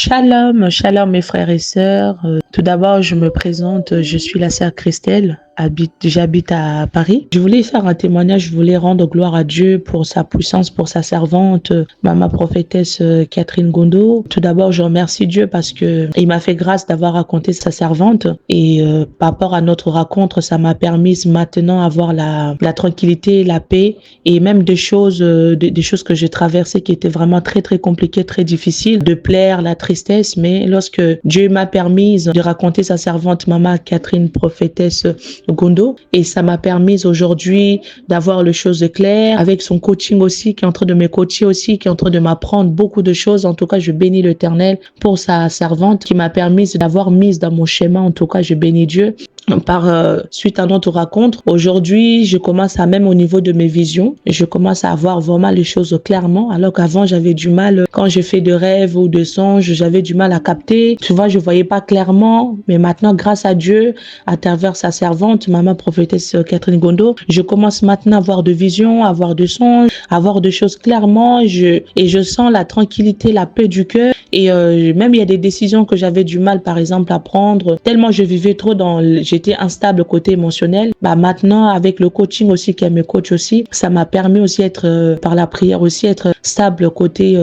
Shalom, shalom mes frères et sœurs. Tout d'abord, je me présente, je suis la sœur Christelle, j'habite à Paris. Je voulais faire un témoignage, je voulais rendre gloire à Dieu pour sa puissance, pour sa servante, ma prophétesse Catherine Gondo. Tout d'abord, je remercie Dieu parce que il m'a fait grâce d'avoir raconté sa servante et par rapport à notre rencontre, ça m'a permis maintenant d'avoir la tranquillité, la paix et même des choses que j'ai traversées qui étaient vraiment très très compliquées, très difficiles, de plaire, la tristesse. Mais lorsque Dieu m'a permis de raconter sa servante maman Catherine prophétesse Gondo, et ça m'a permis aujourd'hui d'avoir les choses claires avec son coaching aussi, qui est en train de me coacher aussi, qui est en train de m'apprendre beaucoup de choses. En tout cas, je bénis l'Éternel pour sa servante qui m'a permis d'avoir mise dans mon schéma. En tout cas, je bénis Dieu. Suite à notre rencontre, aujourd'hui, je commence à, même au niveau de mes visions, je commence à voir vraiment les choses clairement, alors qu'avant, j'avais du mal, quand je fais de rêves ou de songes, j'avais du mal à capter. Tu vois, je voyais pas clairement, mais maintenant, grâce à Dieu, à travers sa servante, maman prophétesse Catherine Gondo, je commence maintenant à voir de visions, à voir de songes, à voir de choses clairement, et je sens la tranquillité, la paix du cœur, et même il y a des décisions que j'avais du mal, par exemple, à prendre, tellement je vivais trop j'étais instable côté émotionnel. Maintenant, avec le coaching aussi, qui me coach aussi, ça m'a permis aussi par la prière aussi, être stable côté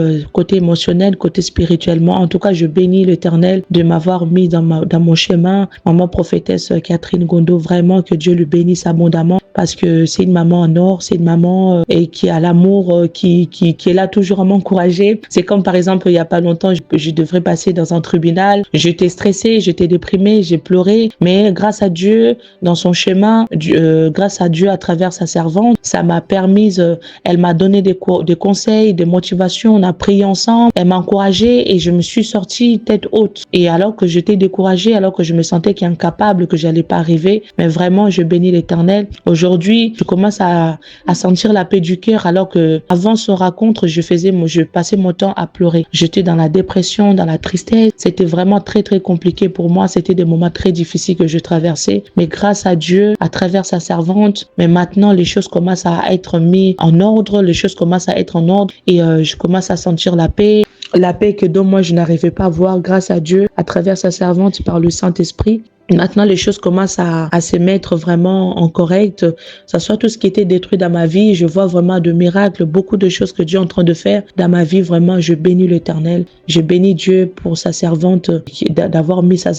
émotionnel, côté spirituellement. En tout cas, je bénis l'Éternel de m'avoir mis dans mon chemin. Maman prophétesse Catherine Gondo, vraiment que Dieu lui bénisse abondamment, parce que c'est une maman en or, c'est une maman et qui a l'amour, qui est là toujours à m'encourager. C'est comme par exemple, il y a pas longtemps, je devrais passer dans un tribunal. J'étais stressée, j'étais déprimée, j'ai pleuré, mais grâce à Dieu, dans son chemin, grâce à Dieu à travers sa servante, ça m'a permis, elle m'a donné des conseils, des motivations, on a prié ensemble, elle m'a encouragée et je me suis sortie tête haute. Et alors que j'étais découragée, alors que je me sentais qu'incapable, que j'allais pas arriver, mais vraiment, je bénis l'Éternel. Aujourd'hui, je commence à sentir la paix du cœur, alors que avant son rencontre, je passais mon temps à pleurer. J'étais dans la dépression, dans la tristesse. C'était vraiment très, très compliqué pour moi. C'était des moments très difficiles que je traversais. Mais grâce à Dieu, à travers sa servante, mais maintenant, les choses commencent à être mises en ordre. Les choses commencent à être en ordre et je commence à sentir la paix. La paix dont moi, je n'arrivais pas à voir grâce à Dieu, à travers sa servante, par le Saint-Esprit. Maintenant, les choses commencent à se mettre vraiment en correct. Ça soit tout ce qui était détruit dans ma vie. Je vois vraiment de miracles, beaucoup de choses que Dieu est en train de faire dans ma vie. Vraiment, je bénis l'Éternel. Je bénis Dieu pour sa servante, d'avoir mis sa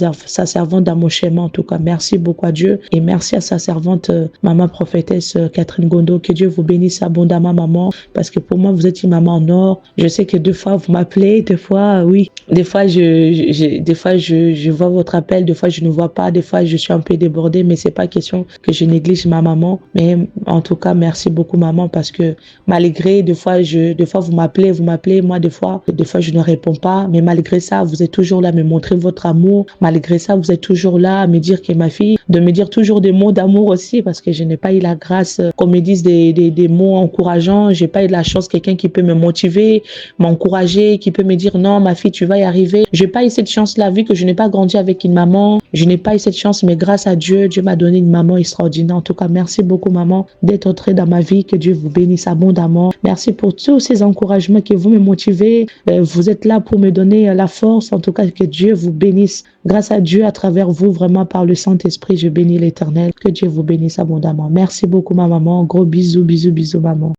servante dans mon schéma. En tout cas, merci beaucoup à Dieu. Et merci à sa servante, maman prophétesse Catherine Gondo. Que Dieu vous bénisse abondamment, maman. Parce que pour moi, vous êtes une maman en or. Je sais que deux fois, vous m'appelez. Des fois, oui. Des fois, je vois votre appel. Des fois, je ne vois pas. Des fois, je suis un peu débordée, mais c'est pas question que je néglige ma maman. Mais en tout cas, merci beaucoup, maman, parce que malgré, des fois, vous m'appelez. Moi, des fois, je ne réponds pas. Mais malgré ça, vous êtes toujours là à me montrer votre amour. Malgré ça, vous êtes toujours là à me dire que ma fille, de me dire toujours des mots d'amour aussi, parce que je n'ai pas eu la grâce qu'on me dise des mots encourageants. J'ai pas eu la chance, quelqu'un qui peut me motiver, m'encourager, qui peut me dire non, ma fille, tu vas y arriver. J'ai pas eu cette chance-là, vu que je n'ai pas grandi avec une maman. Je n'ai pas eu cette chance, mais grâce à Dieu, Dieu m'a donné une maman extraordinaire. En tout cas, merci beaucoup, maman, d'être entrée dans ma vie. Que Dieu vous bénisse abondamment. Merci pour tous ces encouragements que vous me motivez. Vous êtes là pour me donner la force. En tout cas, que Dieu vous bénisse. Grâce à Dieu, à travers vous, vraiment par le Saint-Esprit, je bénis l'Éternel. Que Dieu vous bénisse abondamment. Merci beaucoup, ma maman. Gros bisous, bisous, bisous, maman.